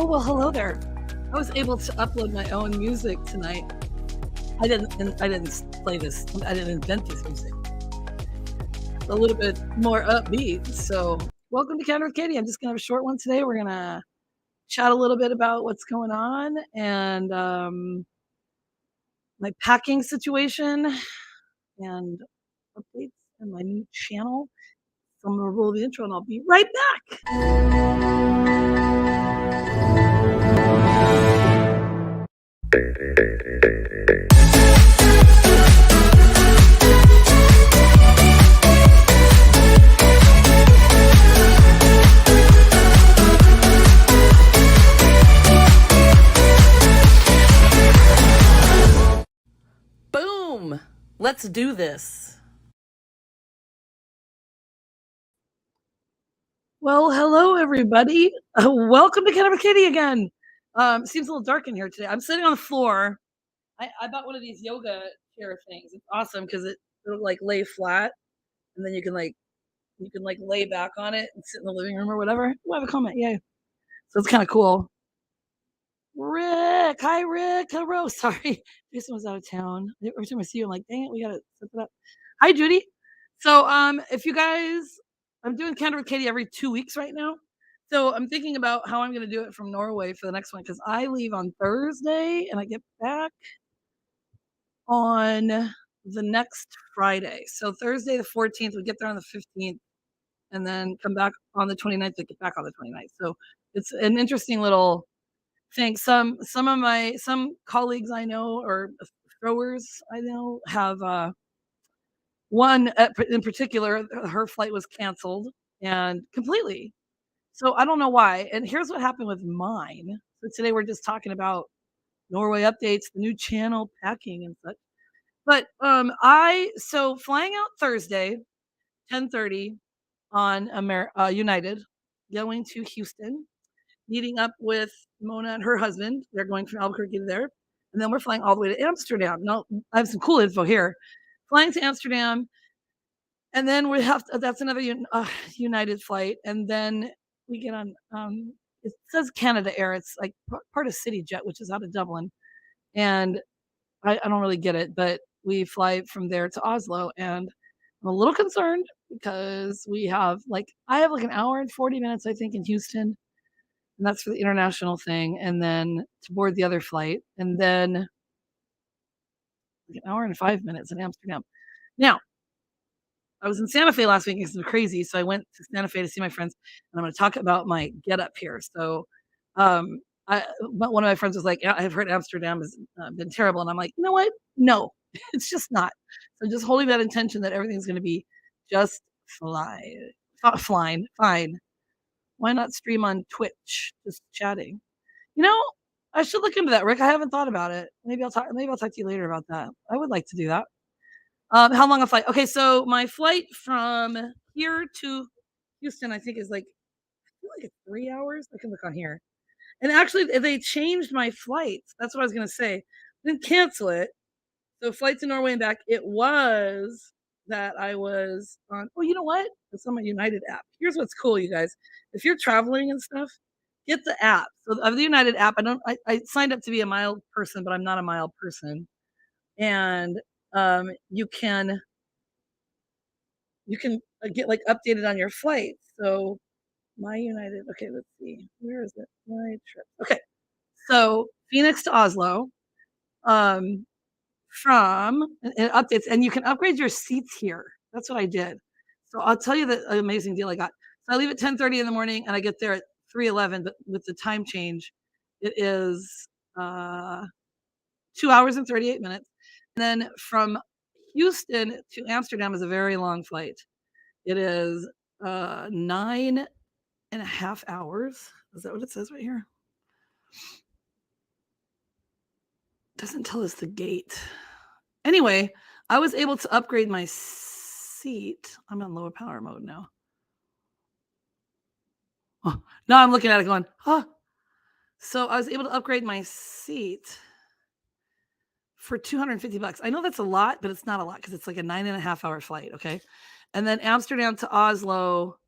Oh, well, hello there. I was able to upload my own music tonight. I didn't play this. I didn't invent this music. It's a little bit more upbeat. So, welcome to Counter with Katie. I'm just gonna have a short one today. We're gonna chat a little bit about what's going on and my packing situation and updates and my new channel. So I'm gonna roll the intro and I'll be right back. Boom! Let's do this. Well, hello everybody. Welcome to Counter with Katie again. Seems a little dark in here today. I'm sitting on the floor. I bought one of these yoga chair things. It's awesome because it'll like lay flat, and then you can like lay back on it and sit in the living room or whatever. Oh, I have a comment. Yay! So it's kind of cool. Rick, hi Rick. Hello. Sorry, Jason was out of town. Every time I see you, I'm like, dang it, we gotta set it up. Hi Judy. So if you guys, I'm doing Counter with Katie every 2 weeks right now. So I'm thinking about how I'm gonna do it from Norway for the next one because I leave on Thursday and I get back on the next Friday. So Thursday the 14th, we get there on the 15th, and then come back on the 29th to get back on the 29th. So it's an interesting little thing. Some colleagues I know or throwers I know have one in particular, her flight was canceled and completely. So I don't know why. And here's what happened with mine. So today we're just talking about Norway updates, the new channel, packing and such. But I so flying out Thursday, 10:30 on United, going to Houston, meeting up with Mona and her husband. They're going from Albuquerque to there, and then we're flying all the way to Amsterdam. Now I have some cool info here. Flying to Amsterdam, and then we have that's another United flight, and then we get on. It says Canada Air. It's like part of CityJet, which is out of Dublin, and I don't really get it, but we fly from there to Oslo, and I'm a little concerned because I have like an hour and 40 minutes, I think, in Houston, and that's for the international thing, and then to board the other flight, and then like an hour and 5 minutes in Amsterdam. Now, I was in Santa Fe last week. It's been crazy, so I went to Santa Fe to see my friends, and I'm going to talk about my get up here. So, one of my friends was like, "Yeah, I've heard Amsterdam has been terrible," and I'm like, "You know what? No, it's just not." So, just holding that intention that everything's going to be just flying, fine. Why not stream on Twitch, just chatting? You know, I should look into that, Rick. I haven't thought about it. Maybe I'll talk to you later about that. I would like to do that. How long a flight? Okay, so my flight from here to Houston, I think, is like I feel like it's 3 hours. I can look on here. And actually, they changed my flights. That's what I was gonna say. Didn't cancel it. So flight to Norway and back. It was that I was on. Oh, you know what? It's on my United app. Here's what's cool, you guys. If you're traveling and stuff, get the app. So of the United app, I don't. I signed up to be a mild person, but I'm not a mild person. And you can get like updated on your flight. So my United. Okay, let's see. Where is it? My trip. Okay, so Phoenix to Oslo. Um, from and updates, and you can upgrade your seats here. That's what I did. So I'll tell you the amazing deal I got. So I leave at 10:30 in the morning, and I get there at 3:11. But with the time change, it is 2 hours and 38 minutes. And then from Houston to Amsterdam is a very long flight. It is 9.5 hours. Is that what it says right here? Doesn't tell us the gate. Anyway, I was able to upgrade my seat. I'm on lower power mode now. Oh, now I'm looking at it going, huh. So I was able to upgrade my seat for $250. I know that's a lot, but it's not a lot because it's like a 9.5 hour flight. Okay. And then Amsterdam to Oslo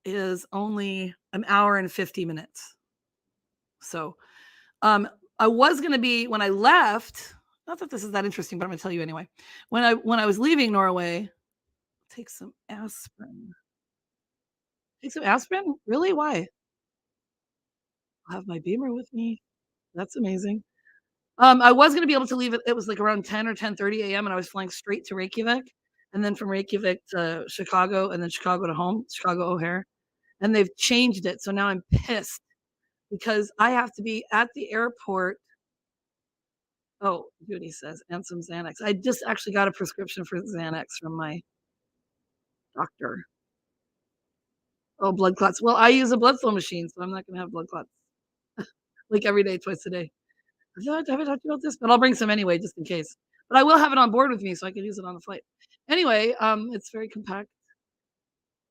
is only an hour and 50 minutes. So, um, I was gonna be when I left, not that this is that interesting, but I'm gonna tell you anyway. When I was leaving Norway, take some aspirin. Take some aspirin? Really? Why? I'll have my Beamer with me. That's amazing. I was gonna be able to leave it was, like, around 10 or 10:30 AM, and I was flying straight to Reykjavik, and then from Reykjavik to Chicago, and then Chicago to home, Chicago O'Hare, and they've changed it, so now I'm pissed because I have to be at the airport. Oh, Judy says, "And some Xanax." I just actually got a prescription for Xanax from my doctor. Oh, blood clots. Well, I use a blood flow machine, so I'm not gonna have blood clots, like, every day, twice a day. Have I talked about this? But I'll bring some anyway, just in case. But I will have it on board with me so I can use it on the flight. Anyway, it's very compact.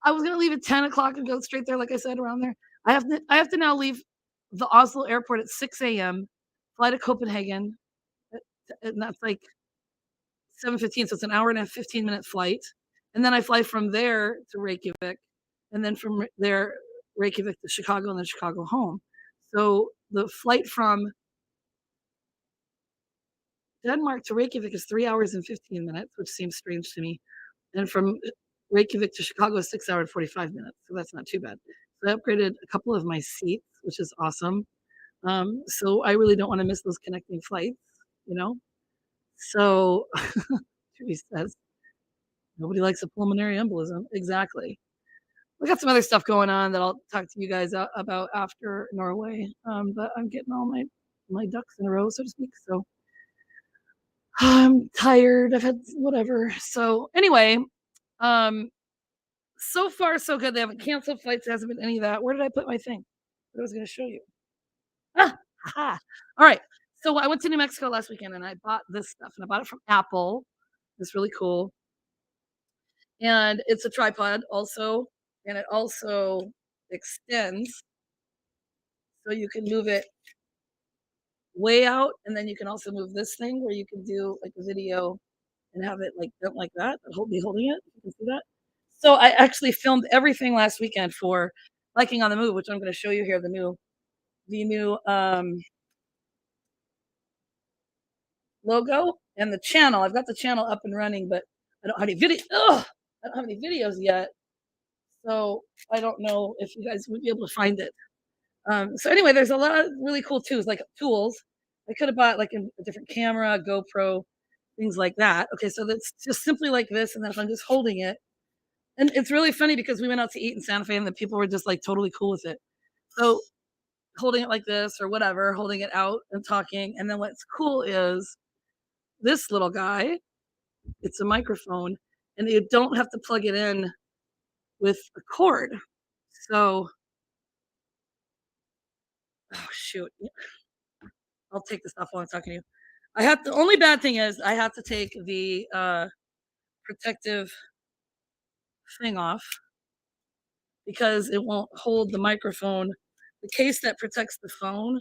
I was gonna leave at 10 o'clock and go straight there, like I said, around there. I have to now leave the Oslo airport at 6 AM, fly to Copenhagen, a and that's like 7:15, so it's an hour and a 15-minute flight, and then I fly from there to Reykjavik, and then from there, Reykjavik to Chicago, and then Chicago home. So, the flight from Denmark to Reykjavik is 3 hours and 15 minutes, which seems strange to me, and from, Reykjavik to Chicago is 6 hours and 45 minutes, so that's not too bad. So I upgraded a couple of my seats, which is awesome. So I really don't wanna miss those connecting flights, you know? So, Judy says, "Nobody likes a pulmonary embolism." Exactly. We got some other stuff going on that I'll talk to you guys about after Norway, but I'm getting all my ducks in a row, so to speak, so I'm tired, I've had whatever. So, anyway, um, so far so good. They haven't canceled flights, there hasn't been any of that. Where did I put my thing? That I was gonna show you. Ah, ha Alright, so I went to New Mexico last weekend and I bought this stuff, and I bought it from Apple. It's really cool, and it's a tripod also, and it also extends, so you can move it way out, and then you can also move this thing where you can do, like, a video and have it, like, bent like that, and hold be holding it. You can see that? So I actually filmed everything last weekend for Liking on the Move, which I'm gonna show you here, the new logo and the channel. I've got the channel up and running, but I don't have any videos yet, so I don't know if you guys would be able to find it. So anyway, there's a lot of really cool tools. I could have bought, like, a different camera, GoPro, things like that. Okay, so that's just simply like this, and then if I'm just holding it, and it's really funny because we went out to eat in Santa Fe, and the people were just, like, totally cool with it. So, holding it like this or whatever, holding it out and talking, and then what's cool is this little guy, it's a microphone, and you don't have to plug it in with a cord. So oh, shoot, I'll take this off while I'm talking to you. The only bad thing is I have to take the, protective thing off because it won't hold the microphone. The case that protects the phone,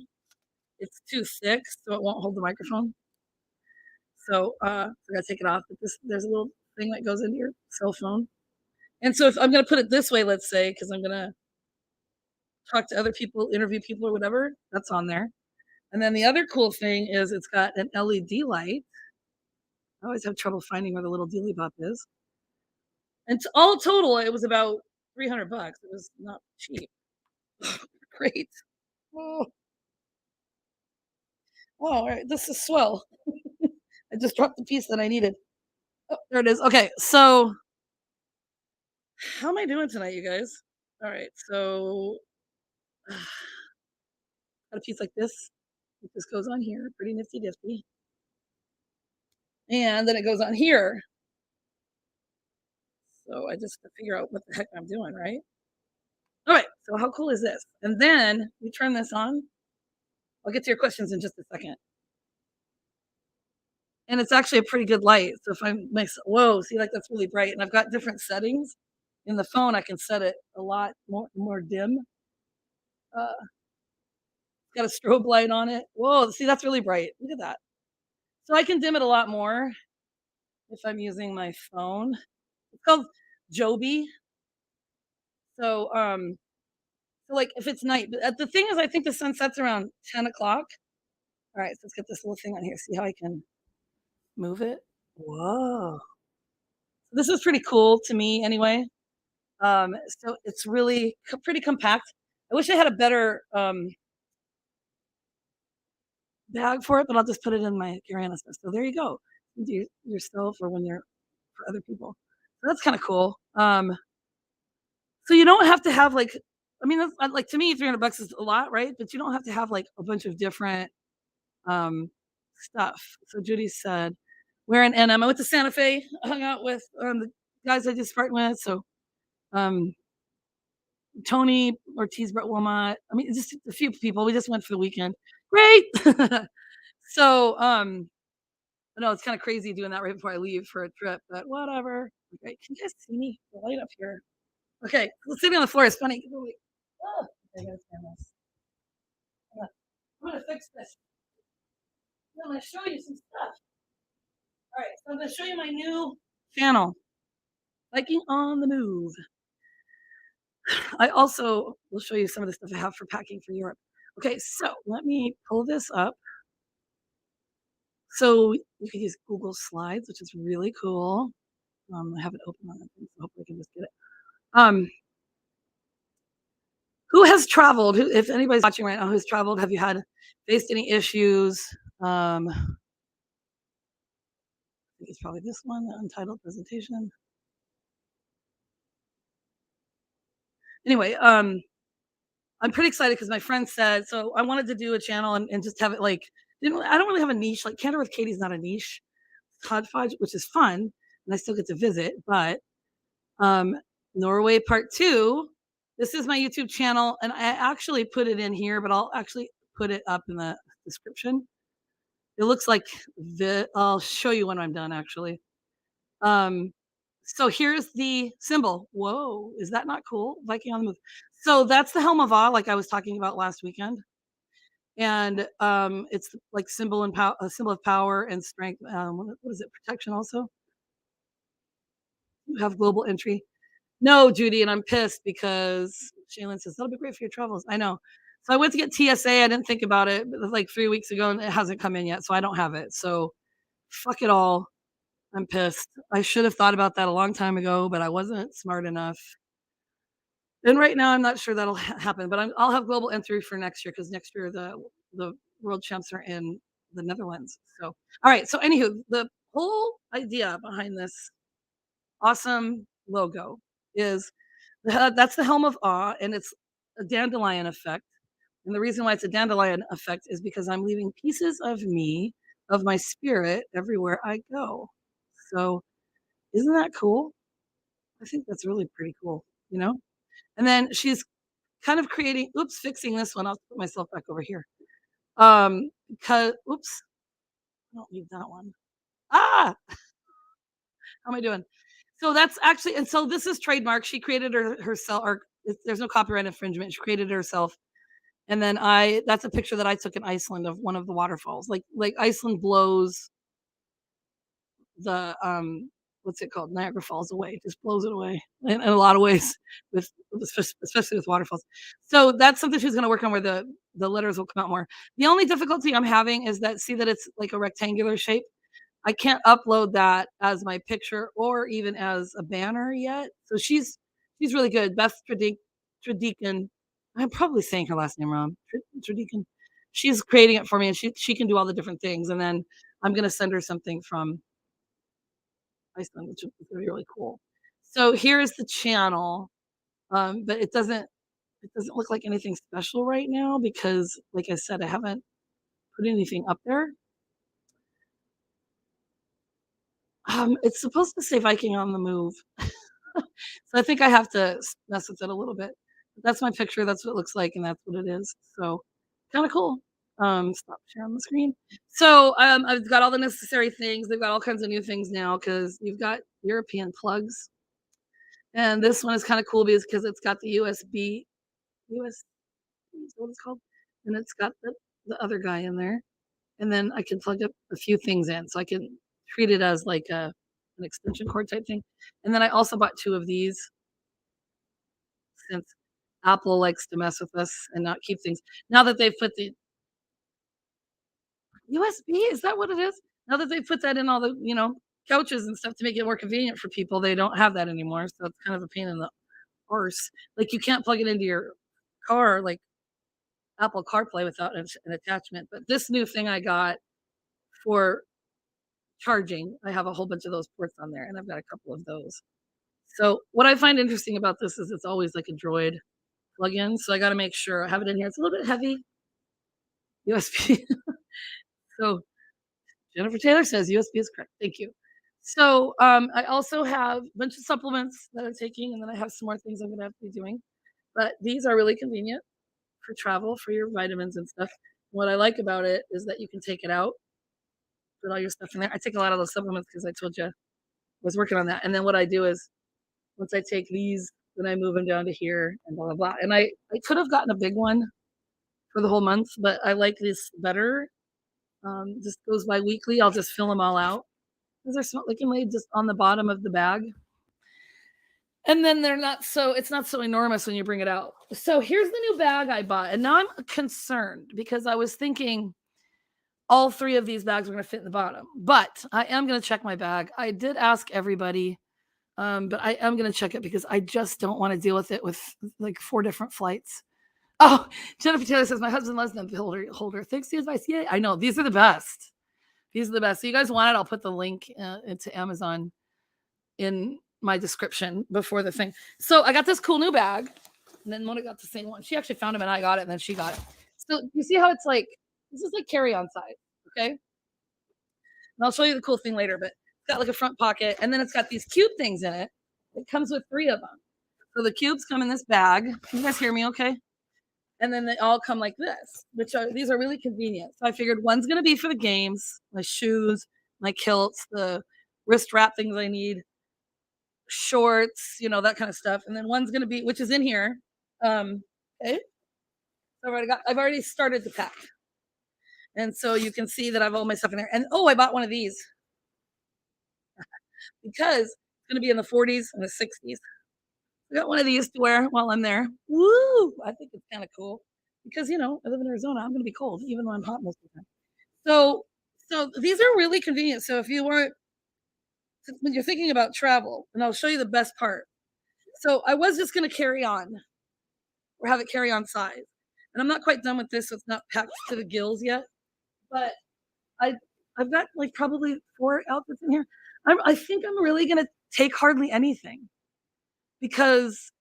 it's too thick, so it won't hold the microphone. So, I gotta take it off, but there's a little thing that goes into your cell phone. And so if I'm gonna put it this way, let's say, because 'cause I'm gonna talk to other people, interview people or whatever, that's on there. And then the other cool thing is it's got an LED light. I always have trouble finding where the little dealy bop is. And all total, it was about 300 bucks. It was not cheap. Great. Oh, oh, all right. This is swell. I just dropped the piece that I needed. Oh, there it is. Okay, so how am I doing tonight, you guys? All right, so got a piece like this. It just goes on here, pretty nifty difty. And then it goes on here. So I just have to figure out what the heck I'm doing, right? All right, so how cool is this? And then we turn this on. I'll get to your questions in just a second. And it's actually a pretty good light. So if I'm whoa, see, like, that's really bright. And I've got different settings. In the phone, I can set it a lot more dim. It's got a strobe light on it. Whoa, see, that's really bright. Look at that. So I can dim it a lot more if I'm using my phone. It's called Joby. So So, like, if it's night but, the thing is I think the sun sets around 10 o'clock. Alright, so let's get this little thing on here, see how I can move it? Whoa. This is pretty cool to me anyway. So it's really pretty compact. I wish I had a better, bag for it, but I'll just put it in my carry-on stuff. So there you go. You do yourself or when you're for other people. So that's kinda cool. So you don't have to have, like I mean, that's like, to me, $300 is a lot, right? But you don't have to have, like, a bunch of different, um, stuff. So Judy said, "We're in NM." I went to Santa Fe, hung out with, the guys I just Spartan with, so, um, Tony Ortiz, Brett Wilmot, I mean, just a few people. We just went for the weekend. Great. So, I know it's kinda crazy doing that right before I leave for a trip, but whatever. Okay, can you guys see me? The light up here. Okay, sitting on the floor is funny. Oh, okay, I gotta stand this. I'm gonna fix this. I'm gonna show you some stuff. All right, so I'm gonna show you my new channel, Viking on the Move. I also will show you some of the stuff I have for packing for Europe. Okay, so let me pull this up. So you can use Google Slides, which is really cool. I have it open on it, so hopefully I can just get it. Um, who has traveled? Who, if anybody's watching right now, who's traveled? Have you had faced any issues? I think it's probably this one, the untitled presentation. Anyway, I'm pretty excited because my friend said so. I wanted to do a channel and just have it like I don't really have a niche. Like Canter with Katie's not a niche. Hodgepodge, which is fun, and I still get to visit. But um, Norway Part Two. This is my YouTube channel, and I actually put it in here, but I'll actually put it up in the description. It looks like the. I'll show you when I'm done. Actually, um, so here's the symbol. Whoa, is that not cool? Viking on the move. So that's the helm of Awe, like I was talking about last weekend, and it's like a symbol of power and strength. What is it? Protection also. You have global entry. No, Judy, and I'm pissed because Shaylin says that'll be great for your travels. I know. So I went to get TSA. I didn't think about it, but it was like 3 weeks ago, and it hasn't come in yet, so I don't have it. So fuck it all. I'm pissed. I should have thought about that a long time ago, but I wasn't smart enough. And right now, I'm not sure that'll happen, but I'll have global entry for next year because next year the world champs are in the Netherlands. So, all right. So, anywho, the whole idea behind this awesome logo is that's the helm of awe, and it's a dandelion effect. And the reason why it's a dandelion effect is because I'm leaving pieces of me, of my spirit, everywhere I go. So, isn't that cool? I think that's really pretty cool, you know? And then she's kind of creating oops, fixing this one. I'll put myself back over here. Because oops, I don't need that one. Ah, how am I doing? So that's actually, and so this is trademark. She created herself, or there's no copyright infringement. She created it herself. And then that's a picture that I took in Iceland of one of the waterfalls. Like Iceland blows the what's it called? Niagara Falls away, just blows it away in a lot of ways with especially with waterfalls. So that's something she's going to work on where the letters will come out more. The only difficulty I'm having is that see that it's like a rectangular shape. I can't upload that as my picture or even as a banner yet. So she's really good. Beth Tradikan. I'm probably saying her last name wrong. Tradikan. She's creating it for me, and she can do all the different things. And then I'm going to send her something from Iceland, which is gonna be really cool. So here's the channel, but it doesn't look like anything special right now because, like I said, I haven't put anything up there. It's supposed to say Viking on the Move, so I think I have to mess with it a little bit. That's my picture. That's what it looks like, and that's what it is. So kind of cool. Stop sharing the screen. So I've got all the necessary things. They've got all kinds of new things now because you've got European plugs. And this one is kind of cool because it's got the USB is what it's called, and it's got the other guy in there, and then I can plug up a few things in, so I can treat it as like an extension cord type thing. And then I also bought 2 of these since Apple likes to mess with us and not keep things now that they've put the USB, is that what it is? Now that they've put that in all the, couches and stuff to make it more convenient for people, they don't have that anymore, so it's kind of a pain in the arse. Like, you can't plug it into your car, like Apple CarPlay without an attachment, but this new thing I got for charging, I have a whole bunch of those ports on there, and I've got a couple of those. So, what I find interesting about this is it's always like a Droid plug-in, so I gotta make sure I have it in here. It's a little bit heavy, USB. So, Jennifer Taylor says USB is correct. Thank you. So, I also have a bunch of supplements that I'm taking, and then I have some more things I'm gonna have to be doing. But these are really convenient for travel, for your vitamins and stuff. What I like about it is that you can take it out, put all your stuff in there. I take a lot of those supplements because I told you I was working on that. And then what I do is once I take these, then I move them down to here and blah blah blah. And I could have gotten a big one for the whole month, but I like this better. Just goes by weekly. I'll just fill them all out. These are small, they can lay just on the bottom of the bag. And then it's not so enormous when you bring it out. So here's the new bag I bought. And now I'm concerned because I was thinking all three of these bags are going to fit in the bottom, but I am going to check my bag. I did ask everybody, but I am going to check it because I just don't want to deal with it with like 4 different flights. Oh, Jennifer Taylor says, my husband loves them holder. Thanks for the advice. Yeah, I know. These are the best. These are the best. So you guys want it, I'll put the link into Amazon in my description before the thing. So I got this cool new bag, and then Mona got the same one. She actually found them, and I got it, and then she got it. So you see how it's like, this is like carry-on size, okay? And I'll show you the cool thing later, but it's got like a front pocket, and then it's got these cube things in it. It comes with 3 of them. So the cubes come in this bag. Can you guys hear me okay? And then they all come like this, these are really convenient. So I figured one's gonna be for the games, my shoes, my kilts, the wrist wrap things I need, shorts, that kind of stuff. And then one's gonna be, which is in here. Okay. So I've already started to pack. And so you can see that I've all my stuff in there. And I bought one of these because it's gonna be in the 40s and the 60s. I got one of these to wear while I'm there. Woo! I think it's kind of cool because I live in Arizona. I'm going to be cold, even though I'm hot most of the time. So these are really convenient. So if you weren't, when you're thinking about travel, and I'll show you the best part. So I was just going to carry on or have it carry on size, and I'm not quite done with this, so it's not packed to the gills yet. But I I've got like probably 4 outfits in here. I think I'm really going to take hardly anything because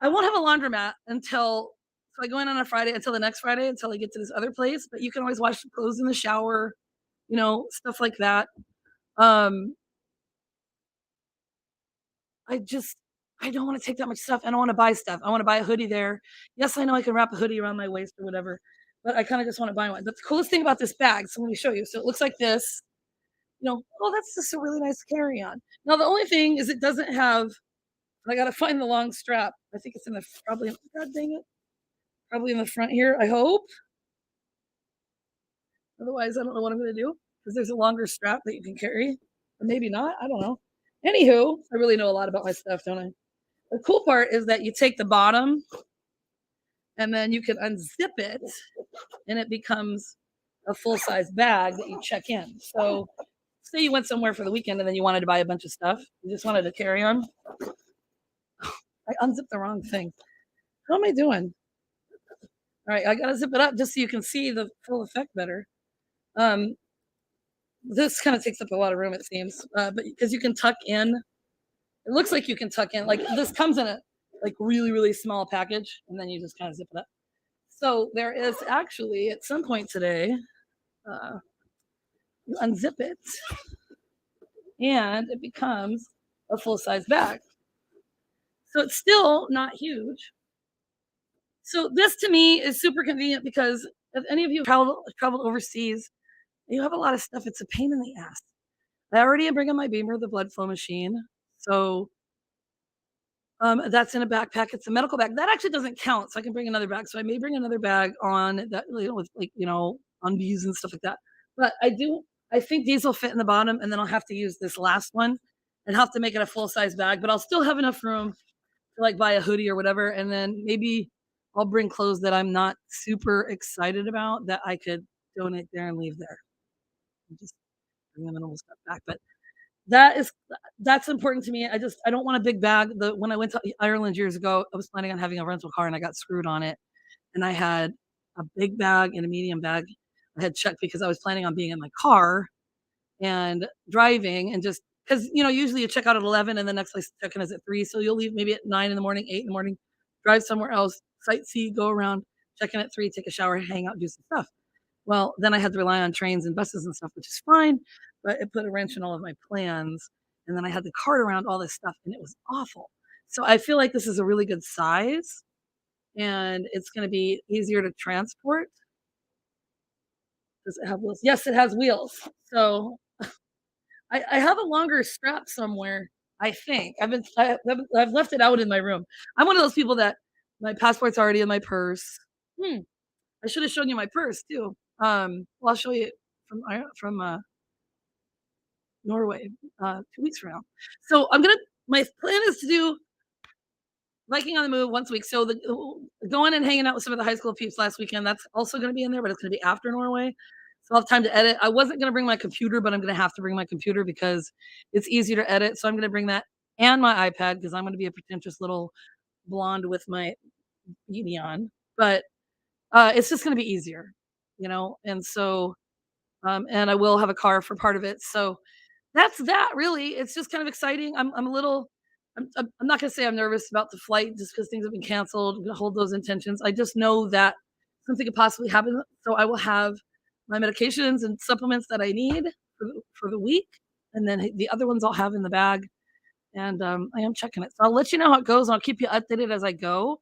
I won't have a laundromat until so I go in on a Friday until the next Friday until I get to this other place, but you can always wash the clothes in the shower, stuff like that. Um, I just I don't want to take that much stuff. I don't want to buy stuff. I want to buy a hoodie there. Yes, I know I can wrap a hoodie around my waist or whatever, but I kind of just want to buy one. But the coolest thing about this bag, so let me show you. So it looks like this. That's just a really nice carry-on. Now the only thing is it doesn't have. I gotta find the long strap. I think it's in the probably. God dang it. Probably in the front here, I hope. Otherwise, I don't know what I'm gonna do because there's a longer strap that you can carry, or maybe not. I don't know. Anywho, I really know a lot about my stuff, don't I? The cool part is that you take the bottom and then you can unzip it, and it becomes a full size bag that you check in. So, say you went somewhere for the weekend and then you wanted to buy a bunch of stuff, you just wanted to carry on. I unzipped the wrong thing. How am I doing? All right, I gotta zip it up just so you can see the full effect better. Um, this kind of takes up a lot of room, it seems, but because you can tuck in, it looks like you can tuck in. Like this comes in a like really really small package, and then you just kind of zip it up. So there is actually at some point today, you unzip it, and it becomes a full size bag. So it's still not huge. So this to me is super convenient because if any of you traveled overseas, you have a lot of stuff. It's a pain in the ass. I already am bringing my Beamer, the blood flow machine. So that's in a backpack. It's a medical bag. That actually doesn't count. So I can bring another bag. So I may bring another bag on that, with like, undies and stuff like that. But I think these will fit in the bottom, and then I'll have to use this last one and have to make it a full-size bag, but I'll still have enough room to, like, buy a hoodie or whatever, and then maybe I'll bring clothes that I'm not super excited about that I could donate there and leave there, and just bring the minimal stuff back, but that is that's important to me. I don't want a big bag. When I went to Ireland years ago, I was planning on having a rental car and I got screwed on it. And I had a big bag and a medium bag. I had checked because I was planning on being in my car and driving and just because usually you check out at 11 and the next place to check in is at 3. So you'll leave maybe at 9 in the morning, 8 in the morning, drive somewhere else, sightsee, go around, check in at 3, take a shower, hang out, do some stuff. Well, then I had to rely on trains and buses and stuff, which is fine, but it put a wrench in all of my plans, and then I had to cart around all this stuff, and it was awful. So I feel like this is a really good size, and it's gonna be easier to transport. Does it have wheels? Yes, it has wheels. So I have a longer strap somewhere, I think. I've left it out in my room. I'm one of those people that my passport's already in my purse. Hmm. I should have shown you my purse too. Well, I'll show you from Norway 2 weeks from now. So my plan is to do Viking on the Move once a week. So going and hanging out with some of the high school peeps last weekend. That's also going to be in there, but it's going to be after Norway. So I'll have time to edit. I wasn't going to bring my computer, but I'm going to have to bring my computer because it's easier to edit. So I'm going to bring that and my iPad because I'm going to be a pretentious little blonde with my beanie on. But it's just going to be easier. And so and I will have a car for part of it. So that's that really. It's just kind of exciting. I'm a little I'm not gonna say I'm nervous about the flight just because things have been canceled. I'm gonna hold those intentions. I just know that something could possibly happen. So I will have my medications and supplements that I need for the week, and then the other ones I'll have in the bag. And I am checking it. So I'll let you know how it goes. I'll keep you updated as I go.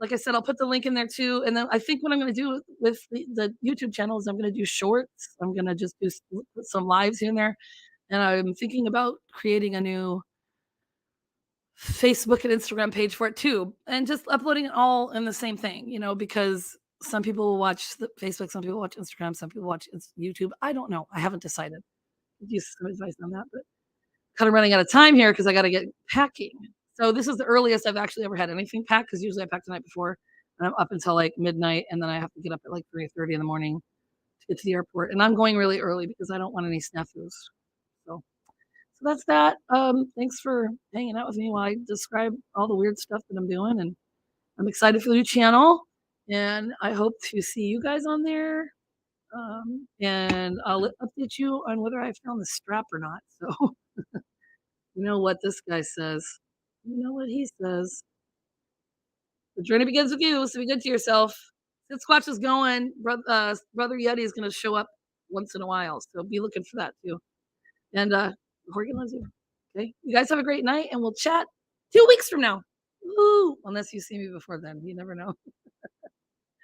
Like I said, I'll put the link in there too. And then I think what I'm going to do with the YouTube channel is I'm going to do shorts. I'm going to just put some lives in there. And I'm thinking about creating a new Facebook and Instagram page for it too. And just uploading it all in the same thing, because some people will watch the Facebook, some people watch Instagram, some people watch YouTube. I don't know. I haven't decided. Use some advice on that, but kind of running out of time here because I got to get packing. So this is the earliest I've actually ever had anything packed because usually I pack the night before and I'm up until like midnight and then I have to get up at like 3:30 in the morning to get to the airport. And I'm going really early because I don't want any snafus. So so that's that. Thanks for hanging out with me while I describe all the weird stuff that I'm doing. And I'm excited for the new channel. And I hope to see you guys on there. And I'll update you on whether I found the strap or not. So you know what this guy says. You know what he says. The journey begins with you, so be good to yourself. Squatch is going. Brother Yeti is going to show up once in a while, so be looking for that too. And Horgan loves you. Okay, you guys have a great night, and we'll chat 2 weeks from now. Woo! Unless you see me before then, you never know.